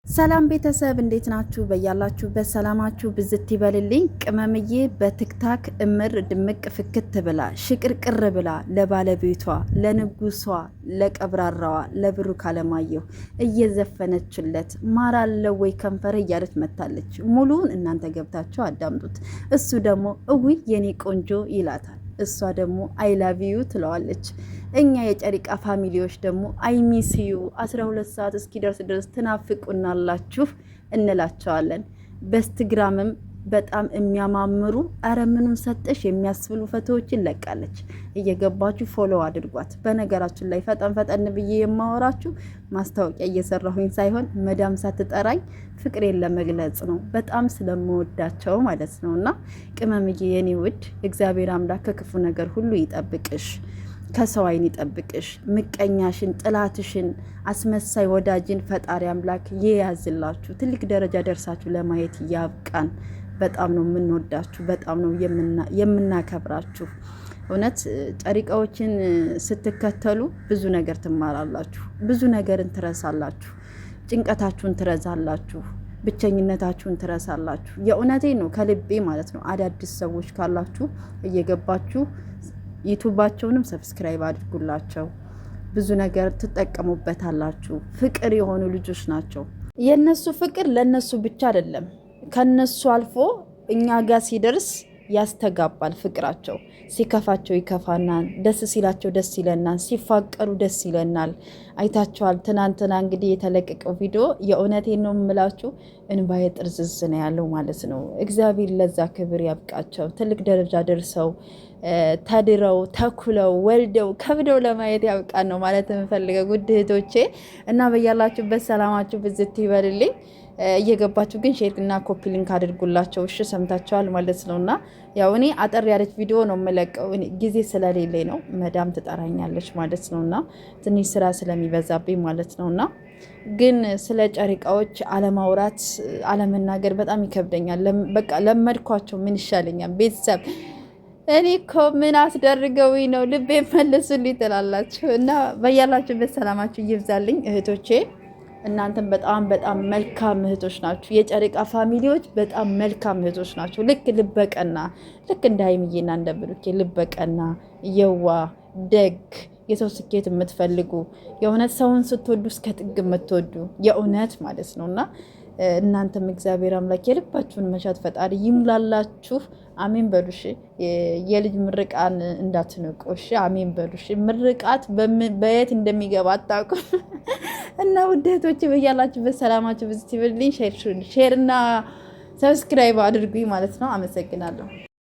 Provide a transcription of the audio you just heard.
ሰላም ቤተሰብ እንዴት ናችሁ? በያላችሁበት ሰላማችሁ ብዝት ይበልልኝ። ቅመምዬ በቲክታክ እምር ድምቅ ፍክት ብላ ሽቅርቅር ብላ ለባለቤቷ ለንጉሷ ለቀብራራዋ ለብሩክ አለማየሁ እየዘፈነችለት ማራለው ወይ ከንፈር እያለች መታለች። ሙሉውን እናንተ ገብታችሁ አዳምጡት። እሱ ደግሞ እውይ የኔ ቆንጆ ይላታል። እሷ ደግሞ አይ ላቭ ዩ ትለዋለች። እኛ የጨሪቃ ፋሚሊዎች ደግሞ አይ ሚስ ዩ 12 ሰዓት እስኪደርስ ድረስ ትናፍቁናላችሁ እንላቸዋለን። በኢንስታግራምም በጣም የሚያማምሩ አረ ምኑን ሰጠሽ የሚያስብሉ ፎቶዎችን ለቃለች። እየገባችሁ ፎሎ አድርጓት። በነገራችን ላይ ፈጠን ብዬ የማወራችሁ ማስታወቂያ እየሰራሁኝ ሳይሆን መዳም ሳትጠራኝ ፍቅሬን ለመግለጽ ነው። በጣም ስለምወዳቸው ማለት ነው። እና ቅመምዬ የኔ ውድ እግዚአብሔር አምላክ ከክፉ ነገር ሁሉ ይጠብቅሽ፣ ከሰው አይን ይጠብቅሽ። ምቀኛሽን፣ ጥላትሽን፣ አስመሳይ ወዳጅን ፈጣሪ አምላክ ይያዝላችሁ። ትልቅ ደረጃ ደርሳችሁ ለማየት ያብቃን። በጣም ነው የምንወዳችሁ፣ በጣም ነው የምናከብራችሁ። እውነት ጨሪቃዎችን ስትከተሉ ብዙ ነገር ትማራላችሁ፣ ብዙ ነገርን ትረሳላችሁ፣ ጭንቀታችሁን ትረሳላችሁ፣ ብቸኝነታችሁን ትረሳላችሁ። የእውነቴ ነው ከልቤ ማለት ነው። አዳዲስ ሰዎች ካላችሁ እየገባችሁ ዩቱባቸውንም ሰብስክራይብ አድርጉላቸው። ብዙ ነገር ትጠቀሙበታላችሁ። ፍቅር የሆኑ ልጆች ናቸው። የነሱ ፍቅር ለነሱ ብቻ አይደለም፣ ከነሱ አልፎ እኛ ጋር ሲደርስ ያስተጋባል። ፍቅራቸው ሲከፋቸው ይከፋናል፣ ደስ ሲላቸው ደስ ይለናል፣ ሲፋቀሩ ደስ ይለናል። አይታችኋል። ትናንትና እንግዲህ የተለቀቀው ቪዲዮ የእውነቴን ነው የምላችሁ፣ እንባዬ ጥርዝዝ ነው ያለው ማለት ነው። እግዚአብሔር ለዛ ክብር ያብቃቸው። ትልቅ ደረጃ ደርሰው ተድረው ተኩለው ወልደው ከብደው ለማየት ያብቃን ነው ማለት የምፈልገው ውድ እህቶቼ። እና በያላችሁበት ሰላማችሁ ብዝት ይበልልኝ። እየገባችሁ ግን ሼር እና ኮፒ ሊንክ አድርጉላቸው። እሺ ሰምታችኋል ማለት ነው። እና ያው እኔ አጠር ያለች ቪዲዮ ነው የምለቀው፣ ጊዜ ስለሌለኝ ነው። መዳም ትጠራኛለች ማለት ነው። እና ትንሽ ስራ ስለሚበዛብኝ ማለት ነው። እና ግን ስለ ጨሪቃዎች አለማውራት አለመናገር በጣም ይከብደኛል። በቃ ለመድኳቸው። ምን ይሻለኛል? ቤተሰብ እኔ እኮ ምን አስደርገውኝ ነው? ልቤ መልሱልኝ ትላላችሁ። እና በያላችሁበት ሰላማችሁ ይብዛልኝ እህቶቼ። እናንተም በጣም መልካም እህቶች ናችሁ። የጨሪቃ ፋሚሊዎች በጣም መልካም እህቶች ናቸው። ልበቀና ልክ እንደ ሀይሚዬና እንደ ብሩኬ ልበቀና፣ የዋ ደግ፣ የሰው ስኬት የምትፈልጉ የእውነት ሰውን ስትወዱ እስከ ጥግ የምትወዱ የእውነት ማለት ነው። እና እናንተም እግዚአብሔር አምላክ የልባችሁን መሻት ፈጣሪ ይሙላላችሁ። አሜን በሉሽ። የልጅ ምርቃን እንዳትንቁሽ። አሜን በሉሽ። ምርቃት በየት እንደሚገባ አታውቁም። እና ውድ እህቶቼ በያላችሁበት ሰላማችሁ ብዙ ይበልልኝ። ሼር እና ሰብስክራይብ አድርጉኝ ማለት ነው። አመሰግናለሁ።